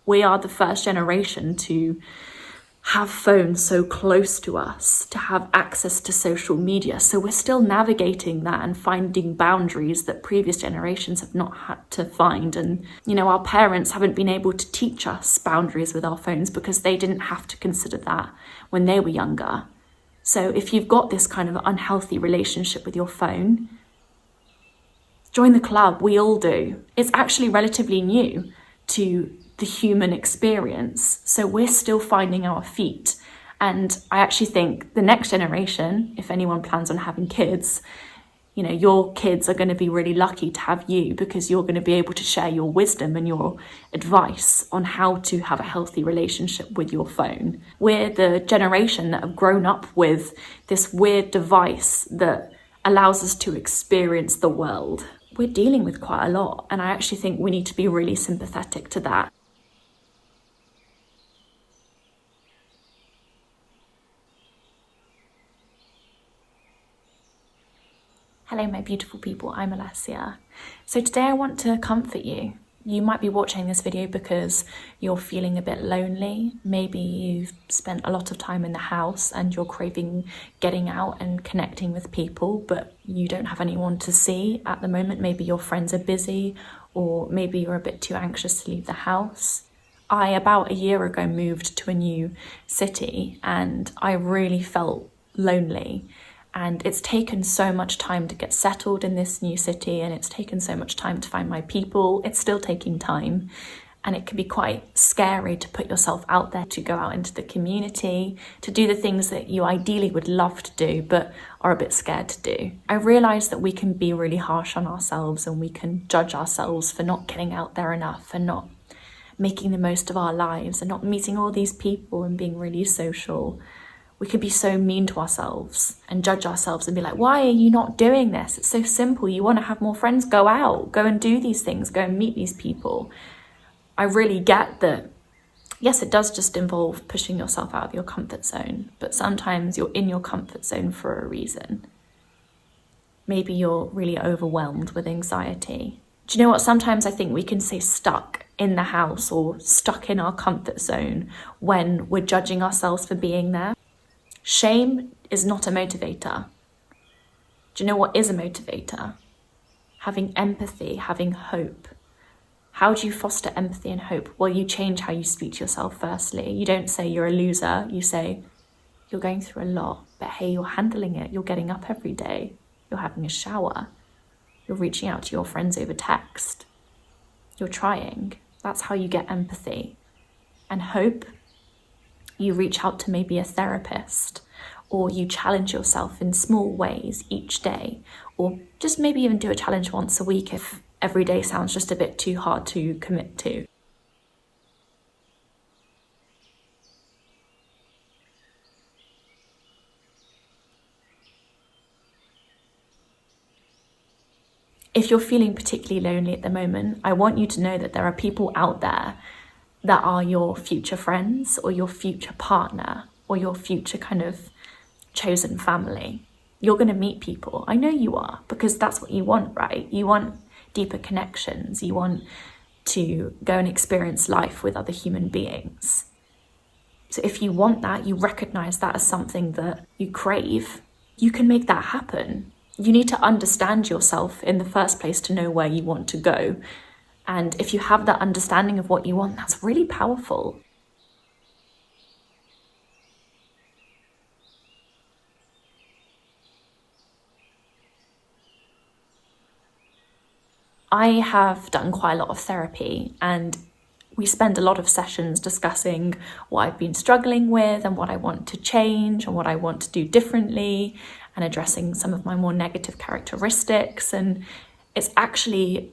We are the first generation to have phones so close to us, to have access to social media. So we're still navigating that and finding boundaries that previous generations have not had to find. And, our parents haven't been able to teach us boundaries with our phones because they didn't have to consider that when they were younger. So if you've got this kind of unhealthy relationship with your phone, join the club. We all do. It's actually relatively new to the human experience. So we're still finding our feet. And I actually think the next generation, if anyone plans on having kids, your kids are going to be really lucky to have you, because you're going to be able to share your wisdom and your advice on how to have a healthy relationship with your phone. We're the generation that have grown up with this weird device that allows us to experience the world. We're dealing with quite a lot, and I actually think we need to be really sympathetic to that. Hello, my beautiful people, I'm Alessia. So today I want to comfort you. You might be watching this video because you're feeling a bit lonely. Maybe you've spent a lot of time in the house and you're craving getting out and connecting with people, but you don't have anyone to see at the moment. Maybe your friends are busy, or maybe you're a bit too anxious to leave the house. I, about a year ago, moved to a new city and I really felt lonely. And it's taken so much time to get settled in this new city, and it's taken so much time to find my people. It's still taking time, and it can be quite scary to put yourself out there, to go out into the community, to do the things that you ideally would love to do, but are a bit scared to do. I realised that we can be really harsh on ourselves, and we can judge ourselves for not getting out there enough and not making the most of our lives and not meeting all these people and being really social. We could be so mean to ourselves and judge ourselves and be like, why are you not doing this? It's so simple. You want to have more friends? Go out, go and do these things, go and meet these people. I really get that, yes, it does just involve pushing yourself out of your comfort zone, but sometimes you're in your comfort zone for a reason. Maybe you're really overwhelmed with anxiety. Do you know what? Sometimes I think we can stay stuck in the house or stuck in our comfort zone when we're judging ourselves for being there. Shame is not a motivator. Do you know what is a motivator? Having empathy, having hope. How do you foster empathy and hope? Well, you change how you speak to yourself firstly. You don't say you're a loser. You say you're going through a lot, but hey, you're handling it. You're getting up every day. You're having a shower. You're reaching out to your friends over text. You're trying. That's how you get empathy. And hope, you reach out to maybe a therapist, or you challenge yourself in small ways each day, or just maybe even do a challenge once a week if every day sounds just a bit too hard to commit to. If you're feeling particularly lonely at the moment, I want you to know that there are people out there that are your future friends or your future partner or your future kind of chosen family. You're going to meet people. I know you are, because that's what you want, right? You want deeper connections. You want to go and experience life with other human beings. So if you want that, you recognize that as something that you crave, you can make that happen. You need to understand yourself in the first place to know where you want to go. And if you have that understanding of what you want, that's really powerful. I have done quite a lot of therapy, and we spend a lot of sessions discussing what I've been struggling with and what I want to change and what I want to do differently, and addressing some of my more negative characteristics. And it's actually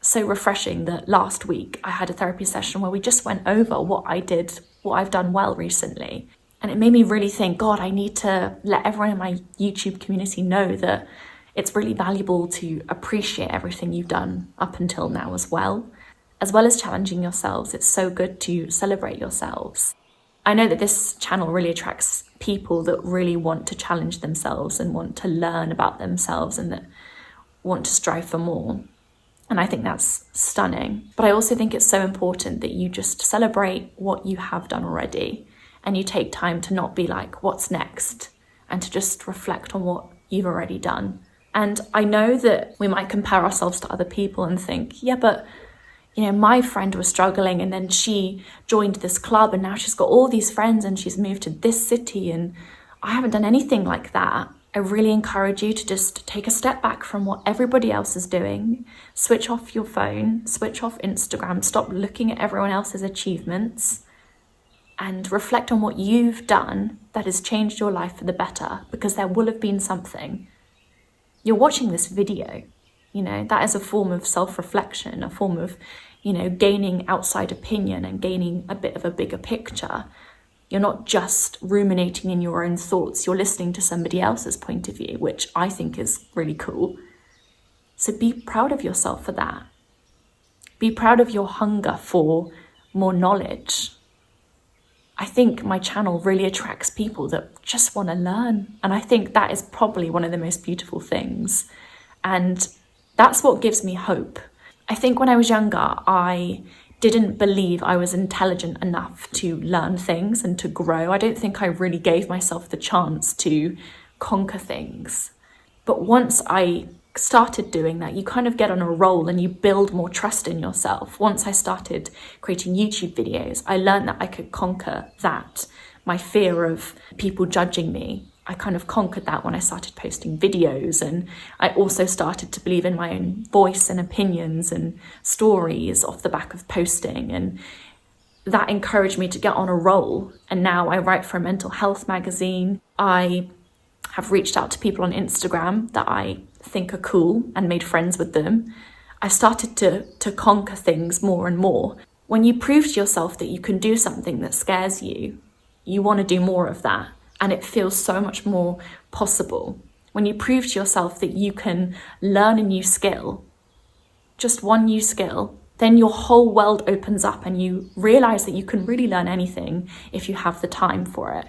so refreshing that last week I had a therapy session where we just went over what I've done well recently. And it made me really think, God, I need to let everyone in my YouTube community know that it's really valuable to appreciate everything you've done up until now as well as challenging yourselves. It's so good to celebrate yourselves. I know that this channel really attracts people that really want to challenge themselves and want to learn about themselves and that want to strive for more. And I think that's stunning. But I also think it's so important that you just celebrate what you have done already, and you take time to not be like, what's next? And to just reflect on what you've already done. And I know that we might compare ourselves to other people and think, yeah, but my friend was struggling and then she joined this club and now she's got all these friends and she's moved to this city and I haven't done anything like that. I really encourage you to just take a step back from what everybody else is doing, switch off your phone, switch off Instagram, stop looking at everyone else's achievements, and reflect on what you've done that has changed your life for the better, because there will have been something. You're watching this video, that is a form of self-reflection, a form of, gaining outside opinion and gaining a bit of a bigger picture. You're not just ruminating in your own thoughts, you're listening to somebody else's point of view, which I think is really cool. So be proud of yourself for that. Be proud of your hunger for more knowledge. I think my channel really attracts people that just want to learn. And I think that is probably one of the most beautiful things. And that's what gives me hope. I think when I was younger, I didn't believe I was intelligent enough to learn things and to grow. I don't think I really gave myself the chance to conquer things. But once I started doing that, you kind of get on a roll and you build more trust in yourself. Once I started creating YouTube videos, I learned that I could conquer that, my fear of people judging me. I kind of conquered that when I started posting videos, and I also started to believe in my own voice and opinions and stories off the back of posting, and that encouraged me to get on a roll. And now I write for a mental health magazine. I have reached out to people on Instagram that I think are cool and made friends with them. I started to conquer things more and more. When you prove to yourself that you can do something that scares you, you want to do more of that. And it feels so much more possible. When you prove to yourself that you can learn a new skill, just one new skill, then your whole world opens up and you realize that you can really learn anything if you have the time for it.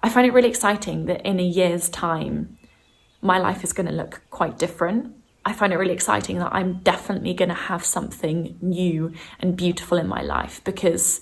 I find it really exciting that in a year's time, my life is going to look quite different. I find it really exciting that I'm definitely going to have something new and beautiful in my life, because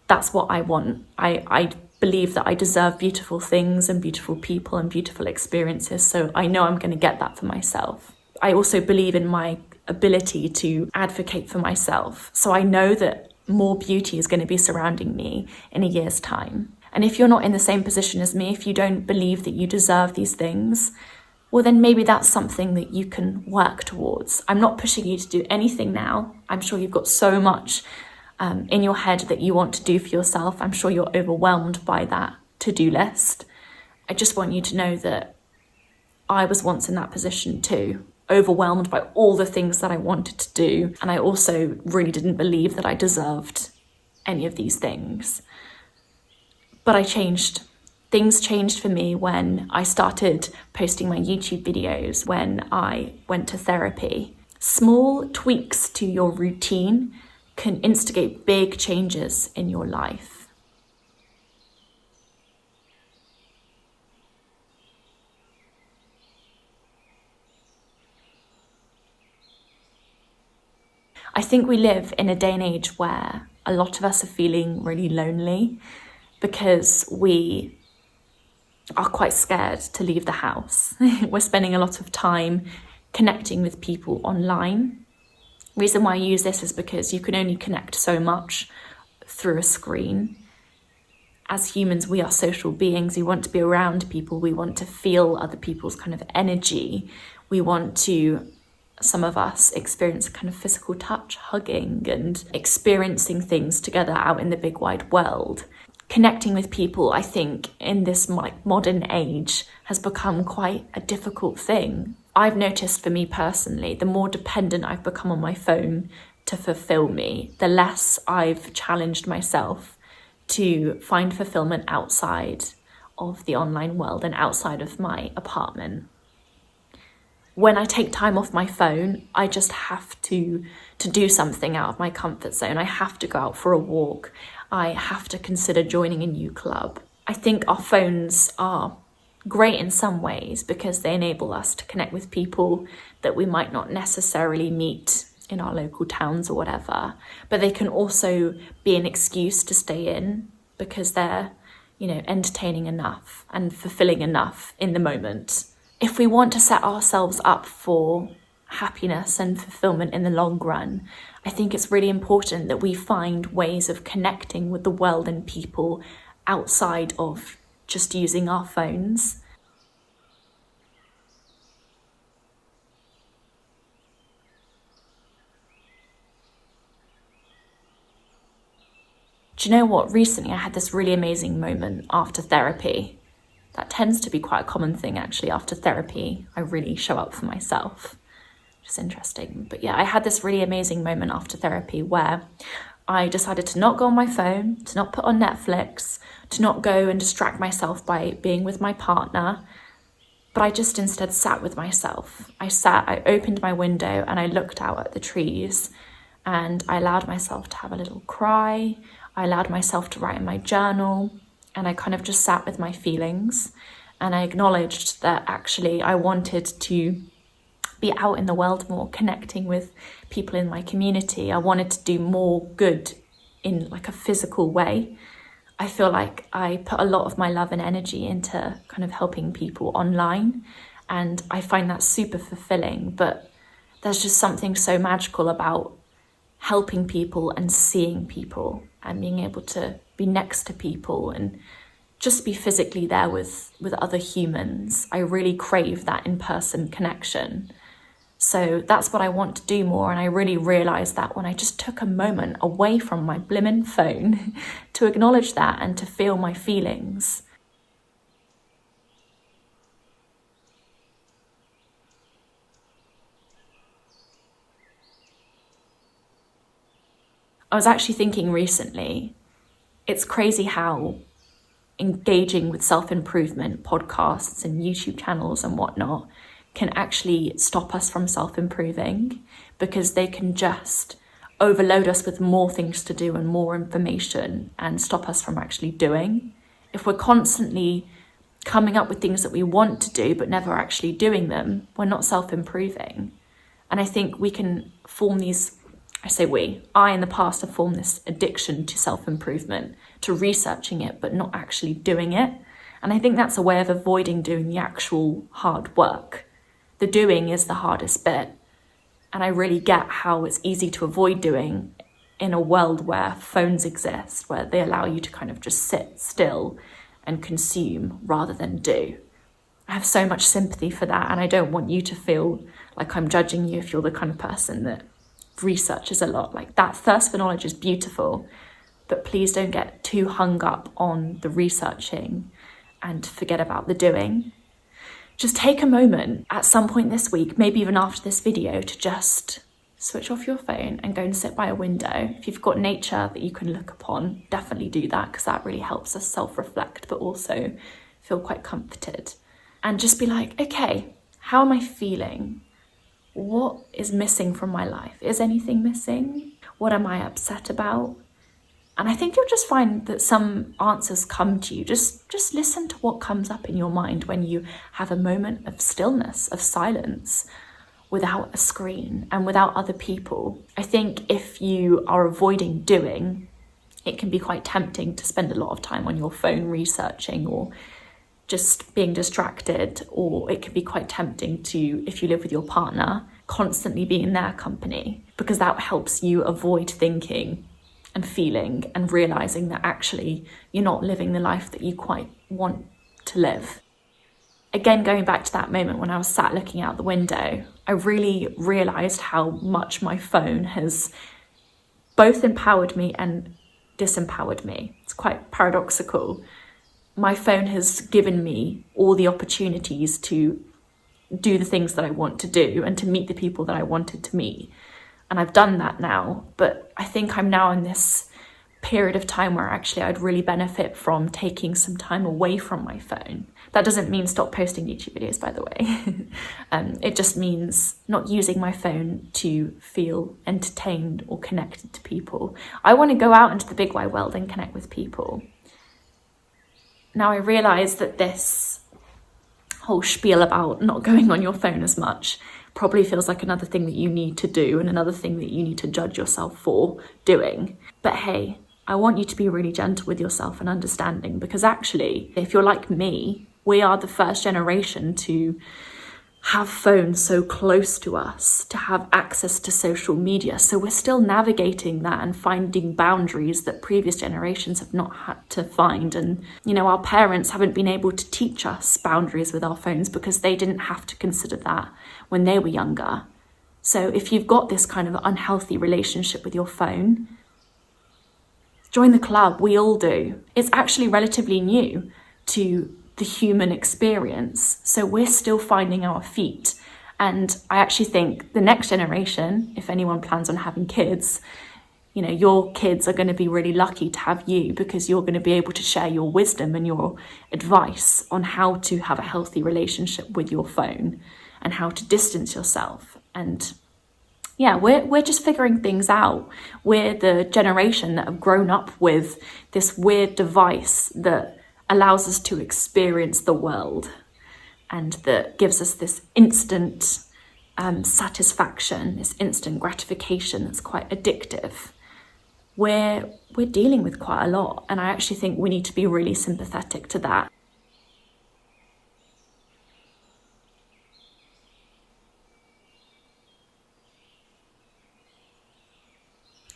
that's what I want. I believe that I deserve beautiful things and beautiful people and beautiful experiences, so I know I'm going to get that for myself. I also believe in my ability to advocate for myself, so I know that more beauty is going to be surrounding me in a year's time. And if you're not in the same position as me, if you don't believe that you deserve these things, well, then maybe that's something that you can work towards. I'm not pushing you to do anything now. I'm sure you've got so much in your head that you want to do for yourself. I'm sure you're overwhelmed by that to-do list. I just want you to know that I was once in that position too, overwhelmed by all the things that I wanted to do. And I also really didn't believe that I deserved any of these things. But I changed. Things changed for me when I started posting my YouTube videos, when I went to therapy. Small tweaks to your routine can instigate big changes in your life. I think we live in a day and age where a lot of us are feeling really lonely because we are quite scared to leave the house. We're spending a lot of time connecting with people online. Reason why I use this is because you can only connect so much through a screen. As humans, we are social beings. We want to be around people. We want to feel other people's kind of energy. We want to, some of us, experience kind of physical touch, hugging and experiencing things together out in the big wide world. Connecting with people, I think, in this modern age has become quite a difficult thing. I've noticed for me personally, the more dependent I've become on my phone to fulfill me, the less I've challenged myself to find fulfillment outside of the online world and outside of my apartment. When I take time off my phone, I just have to do something out of my comfort zone. I have to go out for a walk. I have to consider joining a new club. I think our phones are great in some ways because they enable us to connect with people that we might not necessarily meet in our local towns or whatever, but they can also be an excuse to stay in because they're, entertaining enough and fulfilling enough in the moment. If we want to set ourselves up for happiness and fulfillment in the long run, I think it's really important that we find ways of connecting with the world and people outside of just using our phones. Do you know what? Recently I had this really amazing moment after therapy. That tends to be quite a common thing actually. After therapy, I really show up for myself. Just interesting. But yeah, I had this really amazing moment after therapy where I decided to not go on my phone, to not put on Netflix, to not go and distract myself by being with my partner, but I just instead sat with myself. I opened my window and I looked out at the trees and I allowed myself to have a little cry. I allowed myself to write in my journal and I kind of just sat with my feelings and I acknowledged that actually I wanted to be out in the world more, connecting with people in my community. I wanted to do more good in like a physical way. I feel like I put a lot of my love and energy into kind of helping people online and I find that super fulfilling, but there's just something so magical about helping people and seeing people and being able to be next to people and just be physically there with other humans. I really crave that in-person connection. So that's what I want to do more, and I really realised that when I just took a moment away from my blimmin' phone to acknowledge that and to feel my feelings. I was actually thinking recently, it's crazy how engaging with self-improvement podcasts and YouTube channels and whatnot can actually stop us from self-improving because they can just overload us with more things to do and more information and stop us from actually doing. If we're constantly coming up with things that we want to do but never actually doing them, we're not self-improving. And I think we can form these, I in the past have formed this addiction to self-improvement, to researching it but not actually doing it. And I think that's a way of avoiding doing the actual hard work. The doing is the hardest bit. And I really get how it's easy to avoid doing in a world where phones exist, where they allow you to kind of just sit still and consume rather than do. I have so much sympathy for that, and I don't want you to feel like I'm judging you if you're the kind of person that researches a lot. Like, that thirst for knowledge is beautiful, but please don't get too hung up on the researching and forget about the doing. Just take a moment at some point this week, maybe even after this video, to just switch off your phone and go and sit by a window. If you've got nature that you can look upon, definitely do that, because that really helps us self-reflect, but also feel quite comforted. And just be like, okay, how am I feeling? What is missing from my life? Is anything missing? What am I upset about? And I think you'll just find that some answers come to you. Just listen to what comes up in your mind when you have a moment of stillness, of silence, without a screen and without other people. I think if you are avoiding doing, it can be quite tempting to spend a lot of time on your phone researching or just being distracted, or it can be quite tempting to, if you live with your partner, constantly be in their company, because that helps you avoid thinking and feeling and realising that actually you're not living the life that you quite want to live. Again, going back to that moment when I was sat looking out the window, I really realised how much my phone has both empowered me and disempowered me. It's quite paradoxical. My phone has given me all the opportunities to do the things that I want to do and to meet the people that I wanted to meet. And I've done that now, but I think I'm now in this period of time where actually I'd really benefit from taking some time away from my phone. That doesn't mean stop posting YouTube videos, by the way. It just means not using my phone to feel entertained or connected to people. I want to go out into the big wide world and connect with people. Now I realise that this whole spiel about not going on your phone as much probably feels like another thing that you need to do and another thing that you need to judge yourself for doing. But hey, I want you to be really gentle with yourself and understanding, because actually, if you're like me, we are the first generation to have phones so close to us, to have access to social media. So we're still navigating that and finding boundaries that previous generations have not had to find. And, you know, our parents haven't been able to teach us boundaries with our phones because they didn't have to consider that when they were younger. So if you've got this kind of unhealthy relationship with your phone, join the club. We all do. It's actually relatively new to the human experience. So we're still finding our feet. And I actually think the next generation, if anyone plans on having kids, you know, your kids are going to be really lucky to have you, because you're going to be able to share your wisdom and your advice on how to have a healthy relationship with your phone and how to distance yourself. And yeah, we're just figuring things out. We're the generation that have grown up with this weird device that allows us to experience the world and that gives us this instant satisfaction, this instant gratification that's quite addictive. We're dealing with quite a lot, and I actually think we need to be really sympathetic to that.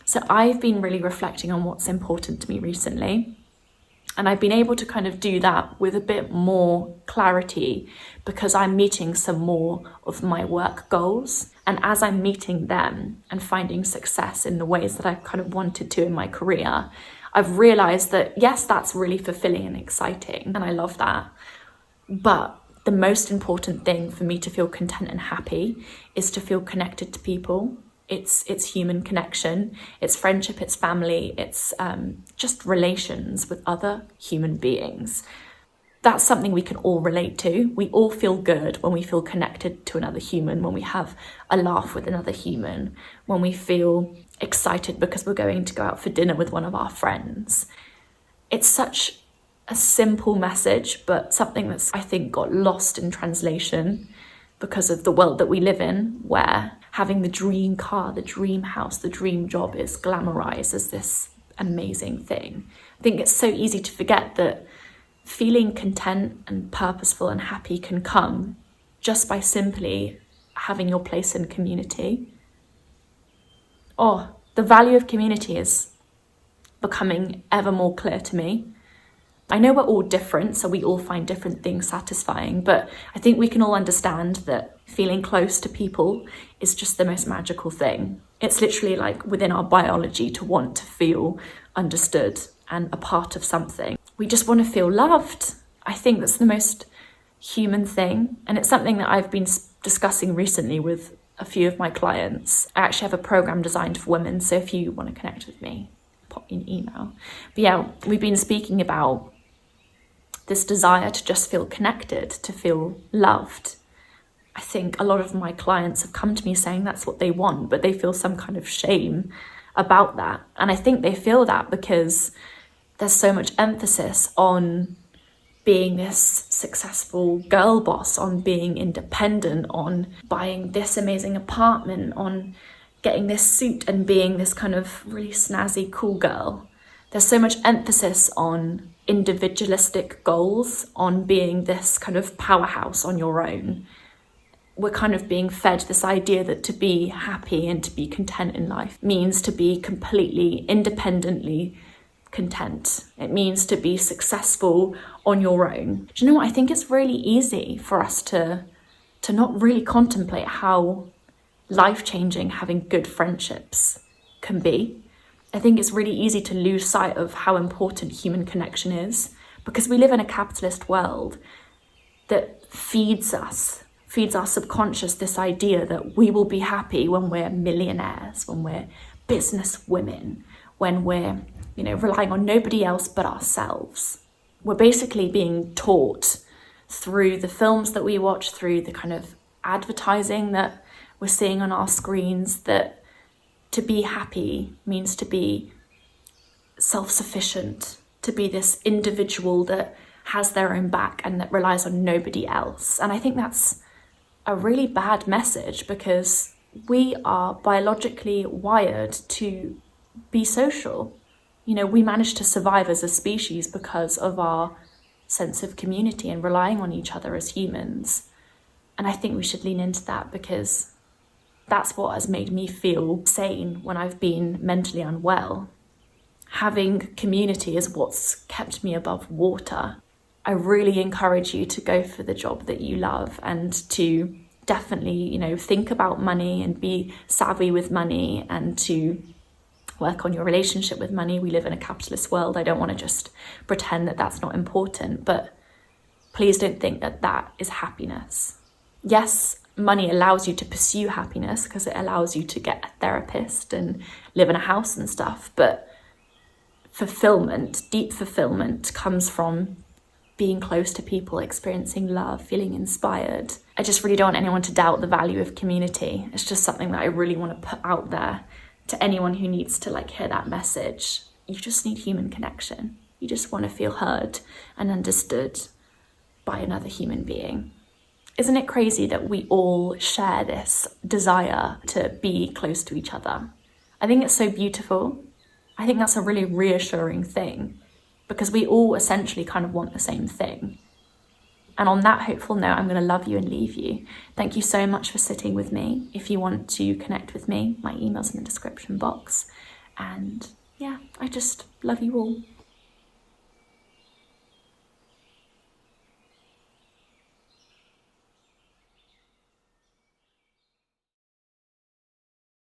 So I've been really reflecting on what's important to me recently. And I've been able to kind of do that with a bit more clarity because I'm meeting some more of my work goals. And as I'm meeting them and finding success in the ways that I've kind of wanted to in my career, I've realized that, yes, that's really fulfilling and exciting, and I love that. But the most important thing for me to feel content and happy is to feel connected to people. It's human connection, it's friendship, it's family, it's just relations with other human beings. That's something we can all relate to. We all feel good when we feel connected to another human, when we have a laugh with another human, when we feel excited because we're going to go out for dinner with one of our friends. It's such a simple message, but something that's, I think, got lost in translation because of the world that we live in, where having the dream car, the dream house, the dream job is glamorized as this amazing thing. I think it's so easy to forget that feeling content and purposeful and happy can come just by simply having your place in community. The value of community is becoming ever more clear to me. I know we're all different, so we all find different things satisfying, but I think we can all understand that feeling close to people is just the most magical thing. It's literally like within our biology to want to feel understood and a part of something. We just want to feel loved. I think that's the most human thing, and it's something that I've been discussing recently with a few of my clients. I actually have a program designed for women, so if you want to connect with me, pop me an email. But yeah, we've been speaking about this desire to just feel connected, to feel loved. I think a lot of my clients have come to me saying that's what they want, but they feel some kind of shame about that. And I think they feel that because there's so much emphasis on being this successful girl boss, on being independent, on buying this amazing apartment, on getting this suit and being this kind of really snazzy, cool girl. There's so much emphasis on individualistic goals, on being this kind of powerhouse on your own. We're kind of being fed this idea that to be happy and to be content in life means to be completely independently content. It means to be successful on your own. Do you know what? I think it's really easy for us to not really contemplate how life-changing having good friendships can be. I think it's really easy to lose sight of how important human connection is, because we live in a capitalist world that feeds our subconscious this idea that we will be happy when we're millionaires, when we're business women, when we're, relying on nobody else but ourselves. We're basically being taught through the films that we watch, through the kind of advertising that we're seeing on our screens, that to be happy means to be self-sufficient, to be this individual that has their own back and that relies on nobody else. And I think that's a really bad message, because we are biologically wired to be social. You know, we managed to survive as a species because of our sense of community and relying on each other as humans. And I think we should lean into that, because that's what has made me feel sane when I've been mentally unwell. Having community is what's kept me above water. I really encourage you to go for the job that you love, and to definitely, you know, think about money and be savvy with money, and to work on your relationship with money. We live in a capitalist world. I don't want to just pretend that that's not important, but please don't think that that is happiness. Yes, money allows you to pursue happiness because it allows you to get a therapist and live in a house and stuff, but fulfillment, deep fulfillment, comes from being close to people, experiencing love, feeling inspired. I just really don't want anyone to doubt the value of community. It's just something that I really want to put out there to anyone who needs to hear that message. You just need human connection. You just want to feel heard and understood by another human being. Isn't it crazy that we all share this desire to be close to each other? I think it's so beautiful. I think that's a really reassuring thing, because we all essentially kind of want the same thing. And on that hopeful note, I'm going to love you and leave you. Thank you so much for sitting with me. If you want to connect with me, my email's in the description box. And yeah, I just love you all.